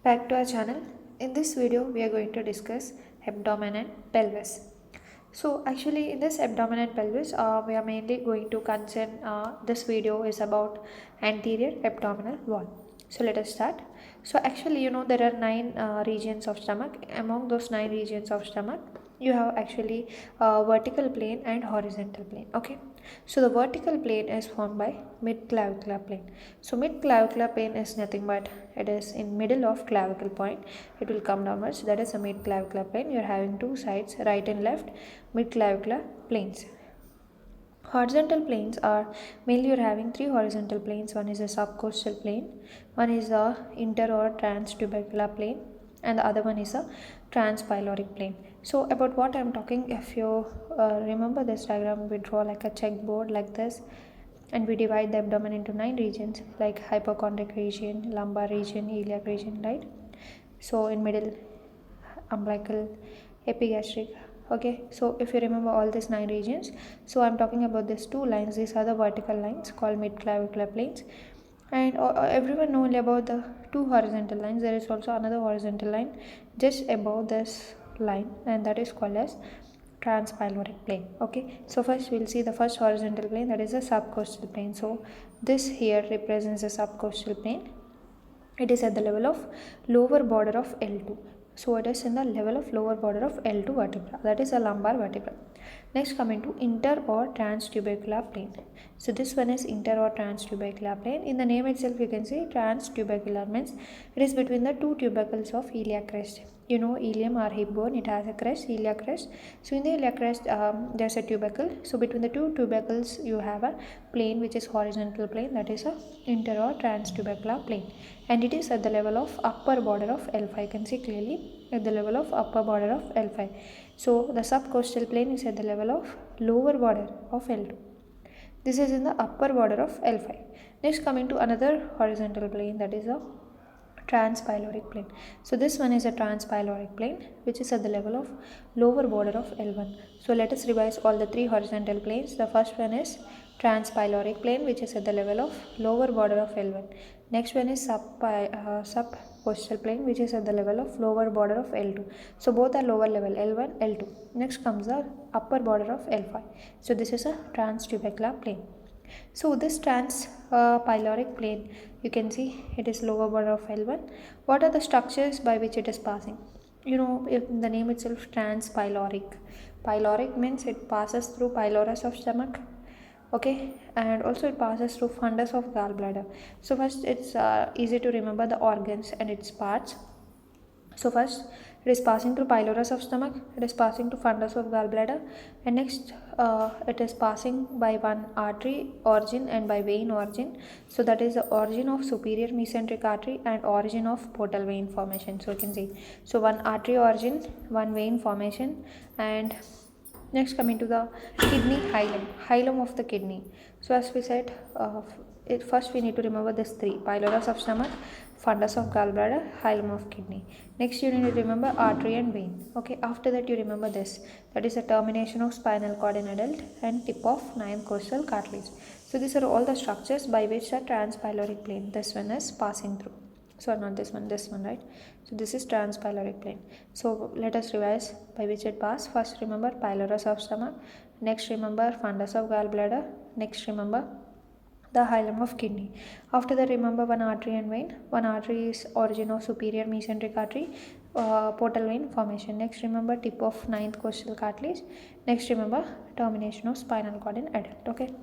Back to our channel. In this video we are going to discuss abdomen and pelvis. So actually in this abdomen and pelvis we are mainly going to concern this video is about anterior abdominal wall. So let us start. So actually there are 9 regions of stomach. Among those 9 regions of stomach you have actually vertical plane and horizontal plane. Okay, so the vertical plane is formed by mid clavicular plane. So mid clavicular plane is nothing but it is in middle of clavicle point. It will come downwards. That is a mid clavicular plane. You are having two sides, right and left, mid clavicular planes. Horizontal planes are mainly you're having 3 horizontal planes. One is a subcostal plane, one is a inter or transtubercular plane, and the other one is a transpyloric plane. So about what I'm talking, if you remember this diagram, we draw like a checkboard like this, and we divide the abdomen into 9 regions like hypochondriac region, lumbar region, iliac region, right? So in middle, umbilical, epigastric. Okay, so if you remember all these 9 regions, so I'm talking about these 2 lines. These are the vertical lines called mid clavicular planes, and everyone know only about the 2 horizontal lines. There is also another horizontal line just above this line, and that is called as transpyloric plane. Okay, so first we'll see the first horizontal plane, that is a subcostal plane. So this here represents the subcostal plane. It is at the level of lower border of L2. So it is in the level of lower border of L2 vertebra, that is a lumbar vertebra. Next, coming to inter or transtubercular plane. So this one is inter or transtubercular plane. In the name itself you can see transtubercular means it is between the 2 tubercles of iliac crest. You know, ilium or hip bone, it has a crest, iliac crest. So in the iliac crest there's a tubercle. So between the 2 tubercles you have a plane which is horizontal plane, that is a inter or transtubercular plane, and it is at the level of upper border of L5. You can see clearly at the level of upper border of L5. So the subcostal plane is at the level of lower border of L2. This is in the upper border of L5. Next, coming to another horizontal plane, that is a transpyloric plane. So this one is a transpyloric plane which is at the level of lower border of L1. So let us revise all the 3 horizontal planes. The first one is transpyloric plane which is at the level of lower border of L1. Next one is subcostal plane which is at the level of lower border of L2. So both are lower level, L1, L2. Next comes the upper border of L5. So this is a transtubercular plane. So this transpyloric plane, you can see it is lower border of L1. What are the structures by which it is passing? You know, if the name itself transpyloric. Pyloric means it passes through pylorus of stomach. Okay, and also it passes through fundus of gallbladder. So first it's easy to remember the organs and its parts. So first it is passing through pylorus of stomach, it is passing to fundus of gallbladder, and next it is passing by one artery origin and by vein origin. So that is the origin of superior mesenteric artery and origin of portal vein formation. So you can see, so one artery origin, one vein formation, and next coming to the kidney hilum of the kidney. So as we said, first we need to remember this 3: pylorus of stomach, fundus of gallbladder, hilum of kidney. Next you need to remember artery and vein. Okay, after that you remember this, that is the termination of spinal cord in adult and tip of 9th costal cartilage. So these are all the structures by which the transpyloric plane, this one, is passing through. So not this one, right? So this is transpyloric plane. So let us revise by which it pass. First remember pylorus of stomach, next remember fundus of gallbladder, next remember the hilum of kidney. After that remember one artery and vein. One artery is origin of superior mesenteric artery, portal vein formation. Next remember tip of 9th costal cartilage. Next remember termination of spinal cord in adult. Okay,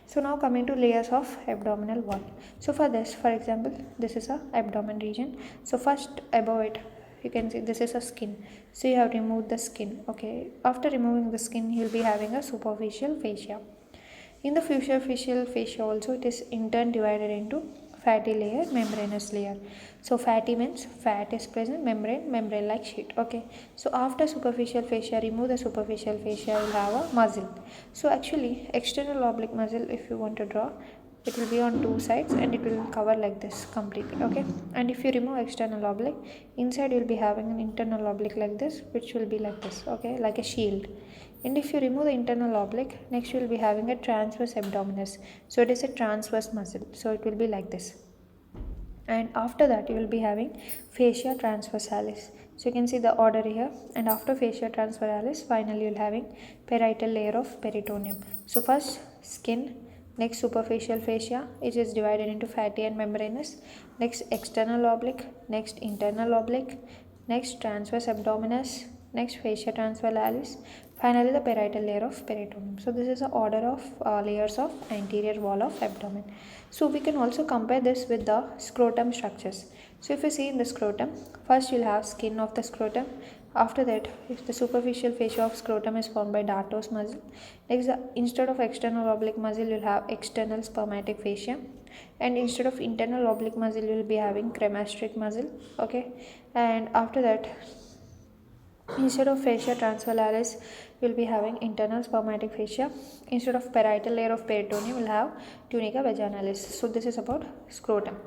so now coming to layers of abdominal wall. So for this, for example, this is a abdomen region. So first above it you can see this is a skin, so you have removed the skin. Okay, after removing the skin you will be having a superficial fascia. In the superficial fascia also it is in turn divided into fatty layer, membranous layer. So fatty means fat is present, membrane like sheet. Okay, so after superficial fascia, remove the superficial fascia, you will have a muscle. So actually external oblique muscle, if you want to draw, it will be on 2 sides and it will cover like this completely. Okay, and if you remove external oblique, inside you will be having an internal oblique like this, which will be like this. Okay, like a shield. And if you remove the internal oblique, next you will be having a transverse abdominis. So it is a transverse muscle. So it will be like this. and after that you will be having fascia transversalis. So you can see the order here, and after fascia transversalis finally you'll having parietal layer of peritoneum. So first skin, next superficial fascia, it is divided into fatty and membranous, next external oblique, next internal oblique, next transverse abdominis, next fascia transversalis, finally the parietal layer of peritoneum. So this is the order of layers of anterior wall of abdomen. So we can also compare this with the scrotum structures. So if you see in the scrotum, first you'll have skin of the scrotum. After that, if the superficial fascia of scrotum is formed by dartos muscle, next instead of external oblique muscle you'll have external spermatic fascia, and instead of internal oblique muscle you'll be having cremasteric muscle. Okay, and after that, instead of fascia transversalis you'll be having internal spermatic fascia. Instead of parietal layer of peritoneum we'll have tunica vaginalis. So this is about scrotum.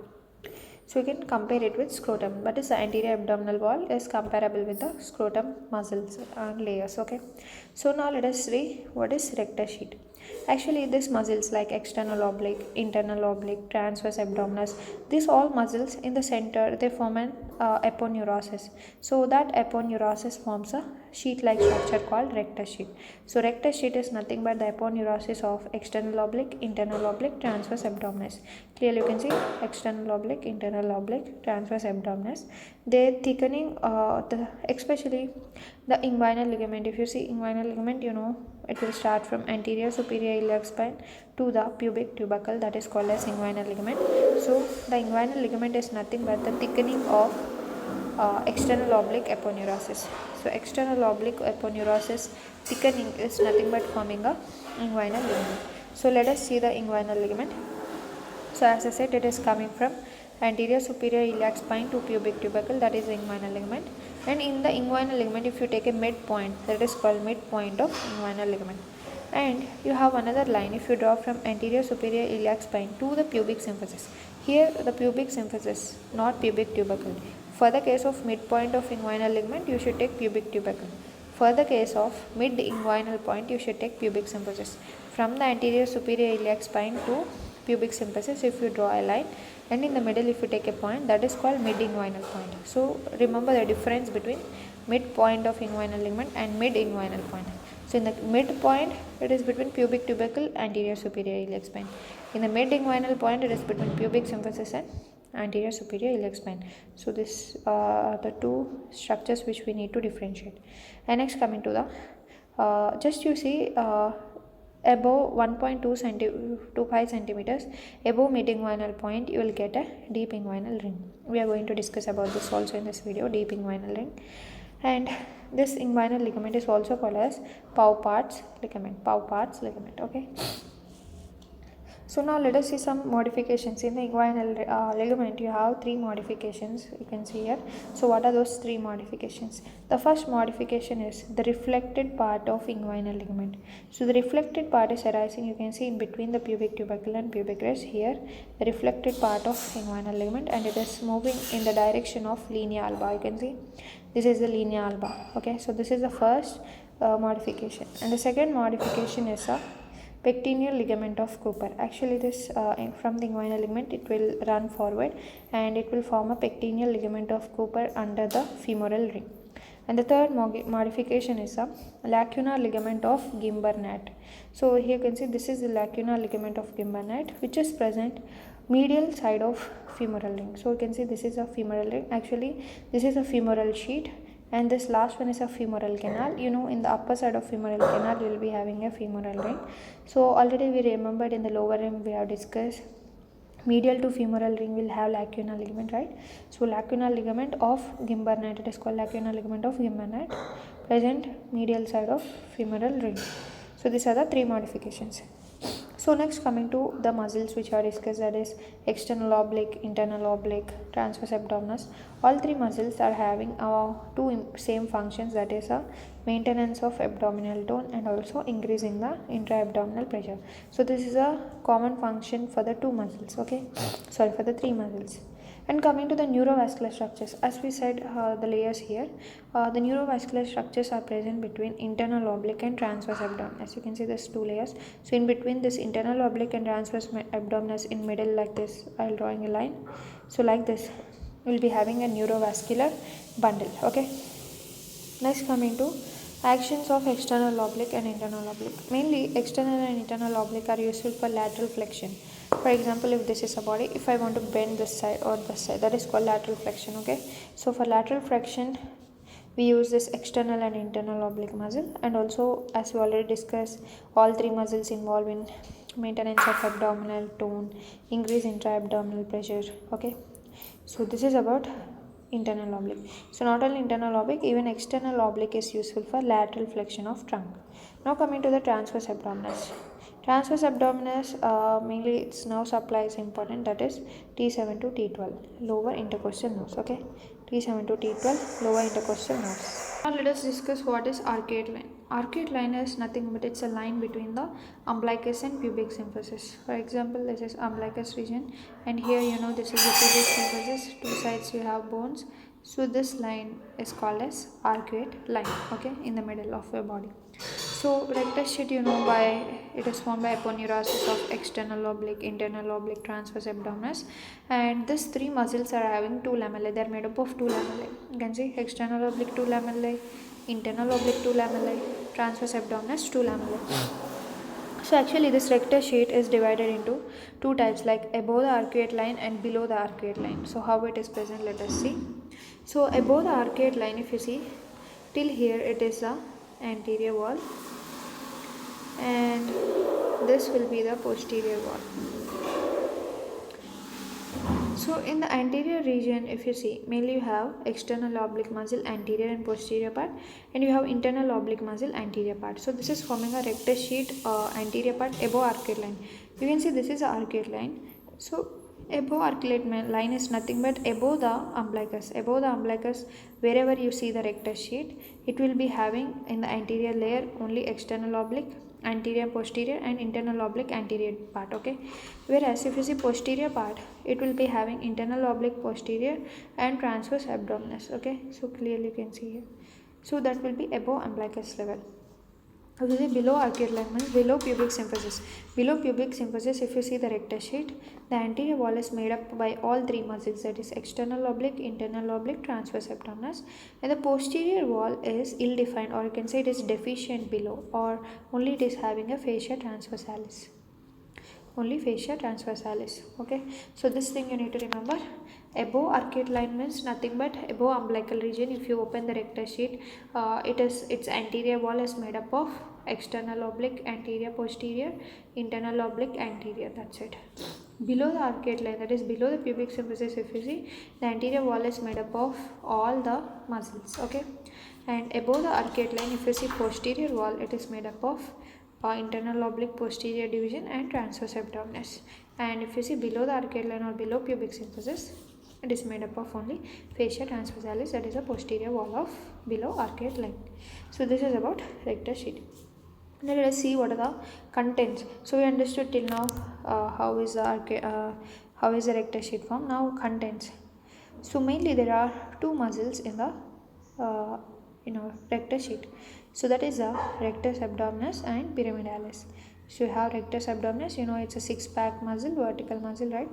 So you can compare it with scrotum, but the anterior abdominal wall is comparable with the scrotum muscles and layers. Okay, so now let us see what is rectus sheet. Actually, these muscles like external oblique, internal oblique, transverse abdominis, these all muscles in the center they form an aponeurosis. So that aponeurosis forms a sheet-like structure called rectus sheet. So rectus sheet is nothing but the aponeurosis of external oblique, internal oblique, transverse abdominis. Clearly, you can see external oblique, internal oblique, transverse abdominis. They thickening especially the inguinal ligament. If you see inguinal ligament, you know it will start from anterior superior iliac spine to the pubic tubercle, that is called as inguinal ligament. So the inguinal ligament is nothing but the thickening of external oblique aponeurosis. So external oblique aponeurosis thickening is nothing but forming a inguinal ligament. So let us see the inguinal ligament. So as I said, it is coming from anterior superior iliac spine to pubic tubercle, that is the inguinal ligament. And in the inguinal ligament, if you take a midpoint, that is called midpoint of inguinal ligament. And you have another line if you draw from anterior superior iliac spine to the pubic symphysis. Here the pubic symphysis, not pubic tubercle. For the case of midpoint of inguinal ligament, you should take pubic tubercle. For the case of mid-inguinal point, you should take pubic symphysis. From the anterior superior iliac spine to pubic symphysis, if you draw a line, and in the middle if you take a point, that is called mid-inguinal point. So remember the difference between midpoint of inguinal ligament and mid-inguinal point. So in the midpoint, it is between pubic tubercle, anterior superior iliac spine. In the mid-inguinal point, it is between pubic symphysis and anterior superior iliac spine. So this are the two structures which we need to differentiate. And next, coming to the just you see above 1.25 centimeters above mid-inguinal point you will get a deep inguinal ring. We are going to discuss about this also in this video, deep inguinal ring. And this inguinal ligament is also called as Paupart's ligament. Okay, so now let us see some modifications in the inguinal ligament. You have three modifications you can see here. So what are those three modifications? The first modification is the reflected part of inguinal ligament. So the reflected part is arising, you can see, in between the pubic tubercle and pubic crest. Here the reflected part of inguinal ligament, and it is moving in the direction of linea alba. You can see this is the linea alba. Okay, so this is the first modification. And the second modification is a pectineal ligament of Cooper. Actually this from the inguinal ligament it will run forward and it will form a pectineal ligament of Cooper under the femoral ring. And the third modification is a lacunar ligament of Gimbernat. So here you can see this is the lacunar ligament of Gimbernat, which is present medial side of femoral ring. So you can see this is a femoral ring. Actually this is a femoral sheet, and this last one is a femoral canal. You know, in the upper side of femoral canal you will be having a femoral ring. So already we remembered in the lower ring we have discussed medial to femoral ring will have lacunar ligament, right? So lacunar ligament of Gimbernat, it is called lacunar ligament of Gimbernat, present medial side of femoral ring. So these are the three modifications. So next, coming to the muscles which are discussed, that is external oblique, internal oblique, transverse abdominis. All three muscles are having two same functions, that is a maintenance of abdominal tone and also increasing the intra-abdominal pressure. So this is a common function for the two muscles, okay, sorry, for the three muscles. And coming to the neurovascular structures, as we said, the layers here, the neurovascular structures are present between internal oblique and transverse abdominis. You can see there's two layers. So in between this internal oblique and transverse abdominis, in middle like this, I'll drawing a line. So like this, we'll be having a neurovascular bundle. Okay. Next, coming to actions of external oblique and internal oblique. Mainly, external and internal oblique are useful for lateral flexion. For example, if this is a body, if I want to bend this side or this side, that is called lateral flexion. Okay. So for lateral flexion, we use this external and internal oblique muscle, and also, as we already discussed, all three muscles involved in maintenance of abdominal tone, increase intra-abdominal pressure. Okay. So this is about internal oblique. So not only internal oblique, even external oblique is useful for lateral flexion of trunk. Now coming to the transverse abdominis. Transverse abdominis, mainly its nerve supply is important, that is T7 to T12, lower intercostal nerves. Okay, T7 to T12, lower intercostal nerves. Now let us discuss what is arcuate line. Arcuate line is nothing but it's a line between the umbilicus and pubic symphysis. For example, this is umbilicus region, and here this is the pubic symphysis. Two sides you have bones. So this line is called as arcuate line. Okay, in the middle of your body. So rectus sheet, by it is formed by aponeurosis of external oblique, internal oblique, transverse abdominis, and these three muscles are having two lamellae. They are made up of two lamellae. You can see external oblique two lamellae, internal oblique two lamellae, transverse abdominis two lamellae. So actually this rectus sheet is divided into two types, like above the arcuate line and below the arcuate line. So how it is present, let us see. So above the arcuate line, if you see, till here it is the anterior wall, and this will be the posterior wall. So in the anterior region, if you see, mainly you have external oblique muscle anterior and posterior part, and you have internal oblique muscle anterior part. So this is forming a rectus sheet anterior part above arcuate line. You can see this is the arcuate line. So above arcuate line is nothing but above the umbilicus. Above the umbilicus, wherever you see the rectus sheet, it will be having in the anterior layer only external oblique, anterior, posterior, and internal oblique anterior part. Okay, whereas if you see posterior part, it will be having internal oblique posterior and transverse abdominis. Okay, so clearly you can see here. So that will be above umbilicus level. Okay, below arcuate line means below pubic symphysis. Below pubic symphysis, if you see the rectus sheet, the anterior wall is made up by all three muscles, that is external oblique, internal oblique, transverse abdominis, and the posterior wall is ill defined, or you can say it is deficient below, or only it is having a fascia transversalis. Only fascia transversalis. Okay, so this thing you need to remember. Above arcuate line means nothing but above umbilical region. If you open the rectus sheet, its anterior wall is made up of external oblique anterior posterior, internal oblique anterior. That's it. Below the arcuate line, that is below the pubic symphysis, if you see, the anterior wall is made up of all the muscles. Okay, and above the arcuate line, if you see posterior wall, it is made up of internal oblique posterior division and transverse abdominis. And if you see below the arcuate line or below pubic symphysis, it is made up of only fascia transversalis, that is the posterior wall of below arcuate line. So this is about rectus sheet. Now let us see what are the contents. So we understood till now how is the rectus sheet formed. Now contents. So mainly there are two muscles in the rectus sheet. So that is the rectus abdominis and pyramidalis. So you have rectus abdominis, it's a six-pack muscle, vertical muscle, right?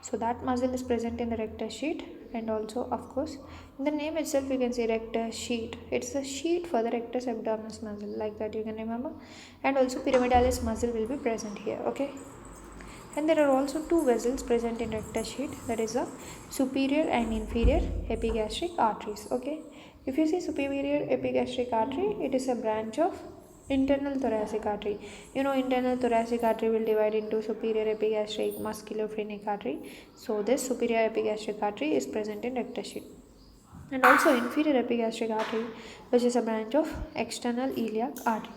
So that muscle is present in the rectus sheet, and also of course in the name itself you can say rectus sheet. It's the sheet for the rectus abdominis muscle, like that you can remember. And also pyramidalis muscle will be present here. Okay, and there are also two vessels present in rectus sheet, that is the superior and inferior epigastric arteries. Okay, if you see superior epigastric artery, it is a branch of internal thoracic artery. Internal thoracic artery will divide into superior epigastric, musculophrenic artery. So this superior epigastric artery is present in rectus sheet. And also inferior epigastric artery, which is a branch of external iliac artery.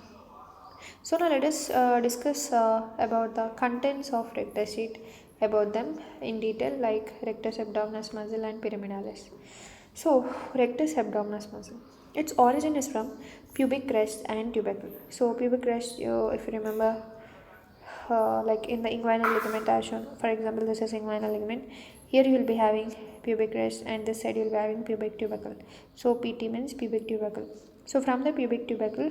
So now let us discuss about the contents of rectus sheet, about them in detail, like rectus abdominis muscle and pyramidalis. So rectus abdominis muscle, its origin is from pubic crest and tubercle. So pubic crest, if you remember, like in the inguinal ligament as shown. For example, this is inguinal ligament. Here you will be having pubic crest, and this side you will be having pubic tubercle. So PT means pubic tubercle. So from the pubic tubercle,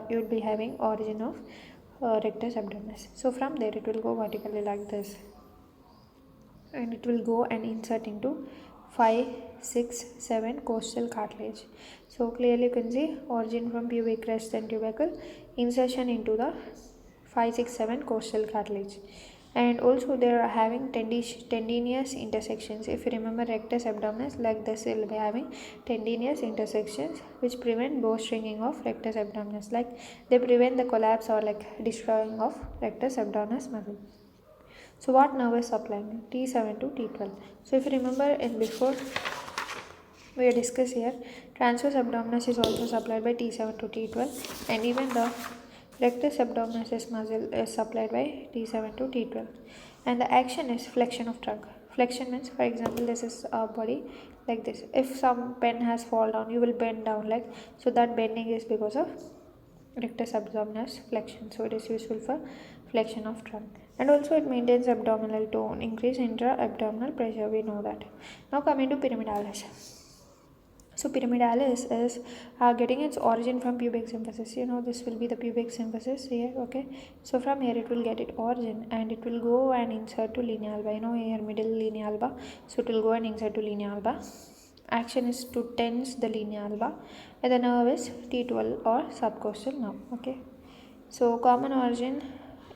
you will be having origin of rectus abdominis. So from there it will go vertically like this. and it will go and insert into 5, 6, 7 costal cartilage. So clearly you can see origin from pubic crest and tubercle, insertion into the 5, 6, 7 costal cartilage. And also they are having tendinous intersections. If you remember rectus abdominis, like this will be having tendinous intersections which prevent bowstringing of rectus abdominis, like they prevent the collapse or like destroying of rectus abdominis muscle. So what nerve is supplying? T7 to T12. So if you remember in before we discussed here, transverse abdominis is also supplied by T7 to T12, and even the rectus abdominis muscle is supplied by T7 to T12. And the action is flexion of trunk. Flexion means, for example, this is our body like this. If some pen has fall down, you will bend down like so. That bending is because of rectus abdominis flexion. So it is useful for flexion of trunk, and also it maintains abdominal tone, increase intra-abdominal pressure. We know that. Now coming to pyramidalis. So pyramidalis is getting its origin from pubic symphysis. You know, this will be the pubic symphysis here. Okay, so from here it will get its origin and it will go and insert to linea alba. You know, here middle linea alba, so it will go and insert to linea alba. Action is to tense the linea alba, and the nerve is T12 or subcostal nerve. Okay, so common origin,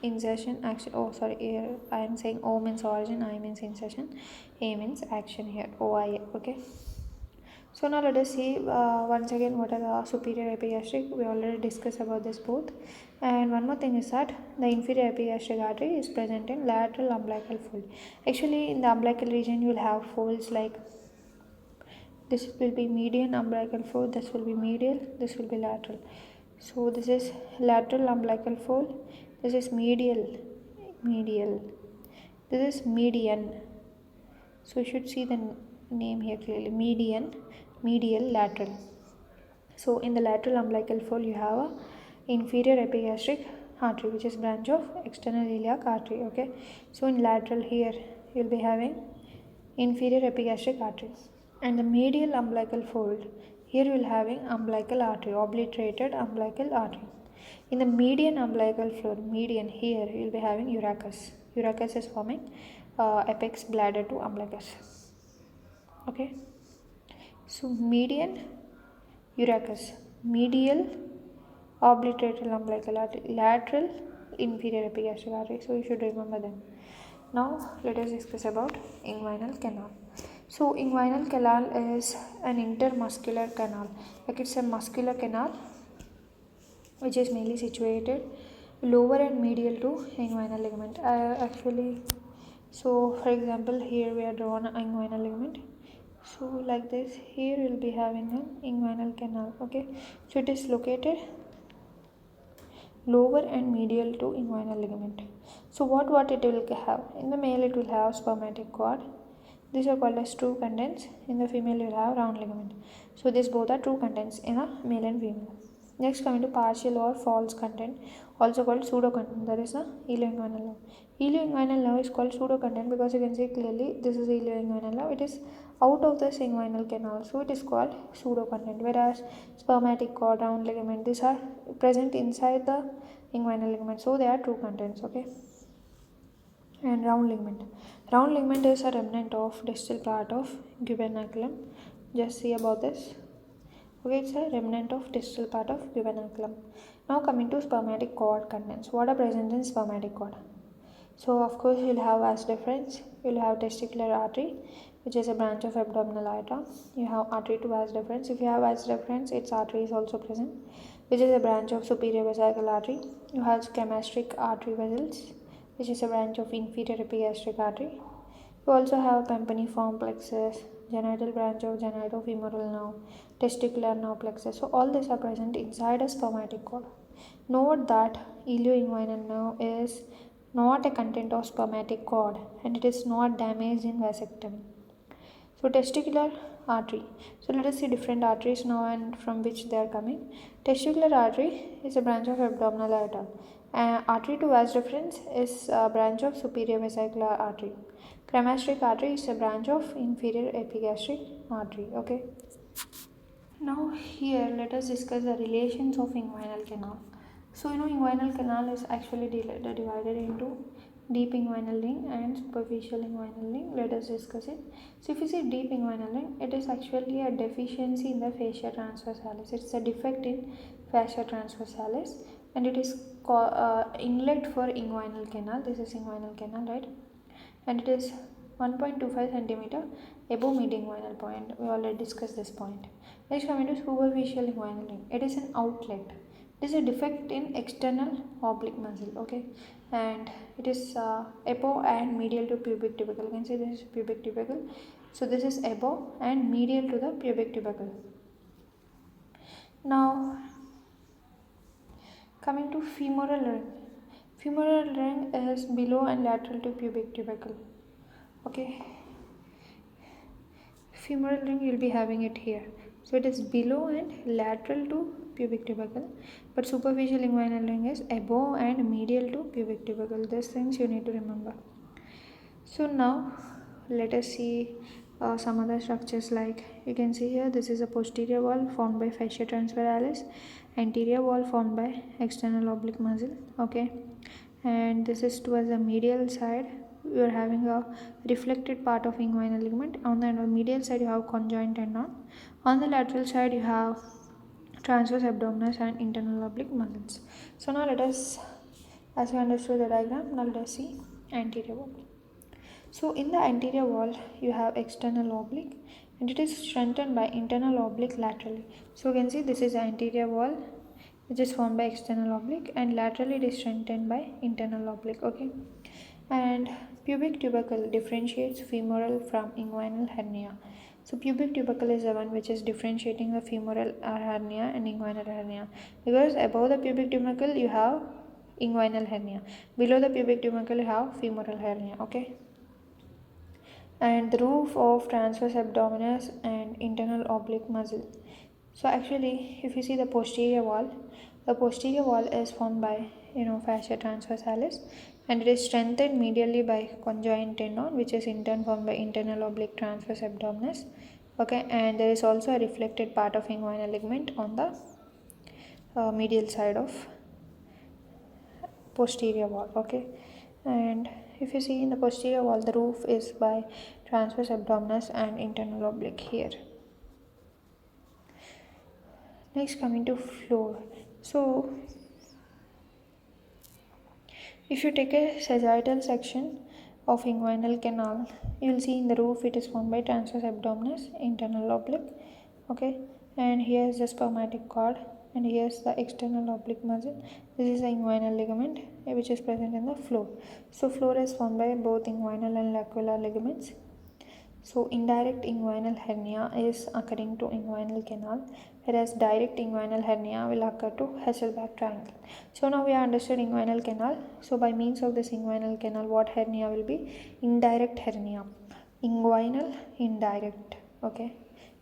insertion, action. Oh sorry, here I am saying O means origin, I means insertion, A means action here, OIA. Okay, so now let us see once again what are the superior epigastric. We already discussed about this both. And one more thing is that the inferior epigastric artery is present in lateral umbilical fold. Actually in the umbilical region you will have folds like this will be median umbilical fold, this will be medial, this will be lateral. So this is lateral umbilical fold, this is medial, this is median. So you should see the name here clearly, median, medial, lateral. So in the lateral umbilical fold you have a inferior epigastric artery which is branch of external iliac artery. Okay, so in lateral here you will be having inferior epigastric artery, and the medial umbilical fold here you will having umbilical artery, obliterated umbilical artery. In the median umbilical fold, median here you will be having urachus. Urachus is forming apex bladder to umbilicus. Okay, so median urachus, medial obliterated umbilical artery, lateral inferior epigastric artery. So you should remember them. Now let us discuss about inguinal canal. So inguinal canal is an intermuscular canal, like it's a muscular canal which is mainly situated lower and medial to inguinal ligament. Actually, so for example here we are drawn an inguinal ligament. So like this, here we will be having an inguinal canal. Okay, so it is located lower and medial to inguinal ligament. So what it will have? In the male it will have spermatic cord. These are called as true contents. In the female you will have round ligament. So these both are true contents in a male and female. Next coming to partial or false content, also called pseudo content, that is the ilioinguinal nerve. Ilioinguinal nerve is called pseudo content because you can see clearly this is ilioinguinal nerve. It is out of the inguinal canal, so it is called pseudo content. Whereas spermatic cord, round ligament, these are present inside the inguinal ligament, so they are true contents. Okay, and round ligament is a remnant of distal part of gubernaculum. Just see about this. Okay, it's a remnant of distal part of gubernaculum. Now coming to spermatic cord contents. What are present in spermatic cord? So of course you'll have vas deferens, you'll have testicular artery which is a branch of abdominal aorta. You have artery to vas deferens. If you have vas deferens, its artery is also present which is a branch of superior vesical artery. You have scamasteric artery vessels which is a branch of inferior epigastric artery. You also have pampaniform plexus, genital branch of genitofemoral nerve, testicular nerve plexus. So all these are present inside a spermatic cord. Note that ilioinguinal nerve is not a content of spermatic cord and it is not damaged in vasectomy. So testicular artery. So let us see different arteries now and from which they are coming. Testicular artery is a branch of abdominal aorta. Artery to vas deferens is a branch of superior vesicular artery. Cremasteric artery is a branch of inferior epigastric artery. Okay. Now here let us discuss the relations of inguinal canal. So inguinal canal is actually divided into deep inguinal ring and superficial inguinal ring. Let us discuss it. So if you see deep inguinal ring, it is actually a deficiency in the fascia transversalis. It's a defect in fascia transversalis, and it is inlet for inguinal canal. This is inguinal canal, right? And it is 1.25 centimeter above mid-inguinal point. We already discussed this point. Next, coming to superficial inguinal ring. It is an outlet. It is a defect in external oblique muscle. Okay, and it is above and medial to pubic tubercle. You can see this is pubic tubercle. So this is above and medial to the pubic tubercle. Now, coming to femoral ring. Femoral ring is below and lateral to pubic tubercle. Okay, femoral ring you'll be having it here, so it is below and lateral to pubic tubercle, but superficial inguinal ring is above and medial to pubic tubercle. These things you need to remember. So now let us see some other structures. Like you can see here, this is a posterior wall formed by fascia transversalis, anterior wall formed by external oblique muscle. Okay, and this is towards the medial side. You are having a reflected part of inguinal ligament. On the medial side you have conjoint tendon. On the lateral side you have transverse abdominis and internal oblique muscles. So now let us, as we understood the diagram, now let us see anterior wall. So in the anterior wall you have external oblique, and it is strengthened by internal oblique laterally. So you can see this is the anterior wall which is formed by external oblique, and laterally it is strengthened by internal oblique. Okay, and pubic tubercle differentiates femoral from inguinal hernia. So pubic tubercle is the one which is differentiating the femoral hernia and inguinal hernia, because above the pubic tubercle you have inguinal hernia, below the pubic tubercle you have femoral hernia. Okay, and the roof of transverse abdominis and internal oblique muscle. So actually if you see the posterior wall is formed by fascia transversalis, and it is strengthened medially by conjoint tendon, which is in turn formed by internal oblique transverse abdominis. Okay, and there is also a reflected part of inguinal ligament on the medial side of posterior wall. Okay, and if you see in the posterior wall, the roof is by transverse abdominis and internal oblique here. Next, coming to floor. So if you take a sagittal section of inguinal canal, you will see in the roof it is formed by transverse abdominis, internal oblique. Okay, and here is the spermatic cord, and here is the external oblique muscle. This is the inguinal ligament which is present in the floor. So floor is formed by both inguinal and lacular ligaments. So indirect inguinal hernia is occurring to inguinal canal, whereas direct inguinal hernia will occur to Hasselbalch triangle. So now we have understood inguinal canal. So by means of this inguinal canal, what hernia will be? Indirect hernia. Inguinal, indirect. Okay,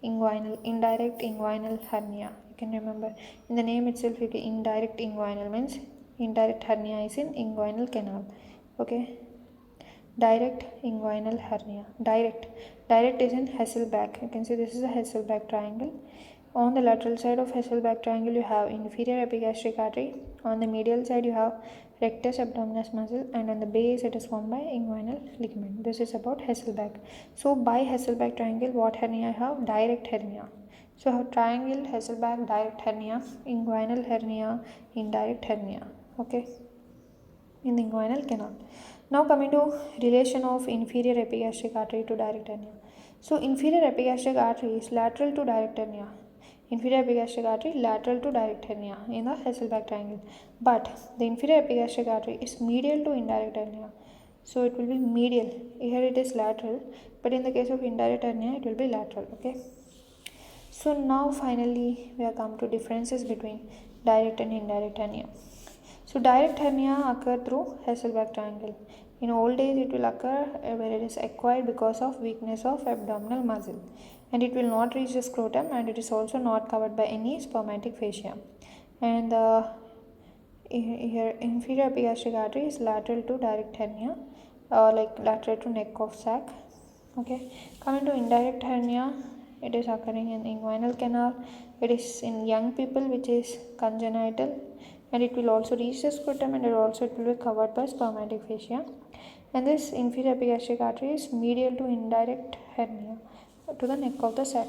inguinal, indirect inguinal hernia. You can remember in the name itself. You can indirect inguinal means indirect hernia is in inguinal canal. Okay. Direct inguinal hernia. Direct is in Hasselbalch. You can see this is a Hasselbalch triangle. On the lateral side of Hasselbalch triangle you have inferior epigastric artery. On the medial side you have rectus abdominis muscle, and on the base it is formed by inguinal ligament. This is about Hasselbalch. So by Hasselbalch triangle, what hernia I have? Direct hernia. So I have triangle, Hasselbalch, direct hernia, inguinal hernia, indirect hernia. Okay, in the inguinal canal. Now coming to relation of inferior epigastric artery to direct hernia. So inferior epigastric artery is lateral to direct hernia. Inferior epigastric artery lateral to direct hernia in the Hasselbalch triangle. But the inferior epigastric artery is medial to indirect hernia. So it will be medial. Here it is lateral, but in the case of indirect hernia it will be lateral. Okay. So now finally we have come to differences between direct and indirect hernia. So direct hernia occur through Hasselbalch triangle. In old age it will occur where it is acquired because of weakness of abdominal muscle, and it will not reach the scrotum, and it is also not covered by any spermatic fascia. And here inferior epigastric artery is lateral to direct hernia, like lateral to neck of sac. Okay, coming to indirect hernia, it is occurring in inguinal canal. It is in young people, which is congenital, and it will also reach the scrotum, and it will be covered by spermatic fascia. And this inferior epigastric artery is medial to indirect hernia to the neck of the sac.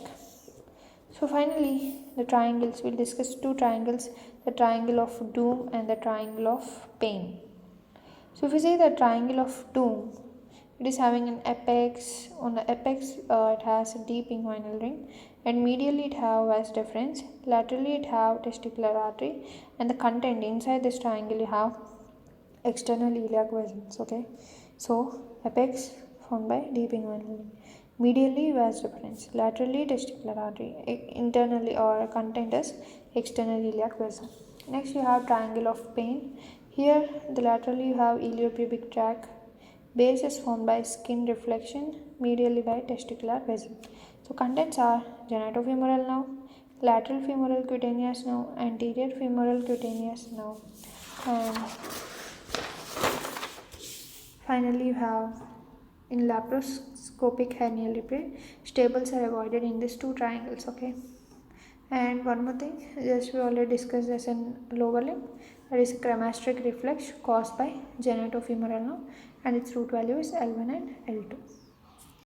So finally, the triangles, we'll discuss two triangles, the triangle of doom and the triangle of pain. So if we say the triangle of doom, it is having an apex. On the apex, it has a deep inguinal ring, and medially it have vas deferens. Laterally it have testicular artery, and the content inside this triangle you have external iliac vessels. Okay, so apex formed by deep inguinal ring. Medially vas deferens, laterally testicular artery, internally or content is external iliac vessel. Next you have triangle of pain. Here the laterally you have iliopubic tract. Base is formed by skin reflection, medially by testicular vessel. So contents are genitofemoral nerve, lateral femoral cutaneous nerve, anterior femoral cutaneous nerve, and finally you have in laparoscopic hernial repair, staples are avoided in these two triangles. Okay. And one more thing, just we already discussed this in lower limb, that is cremasteric reflex caused by genitofemoral nerve, and its root value is L1 and L2.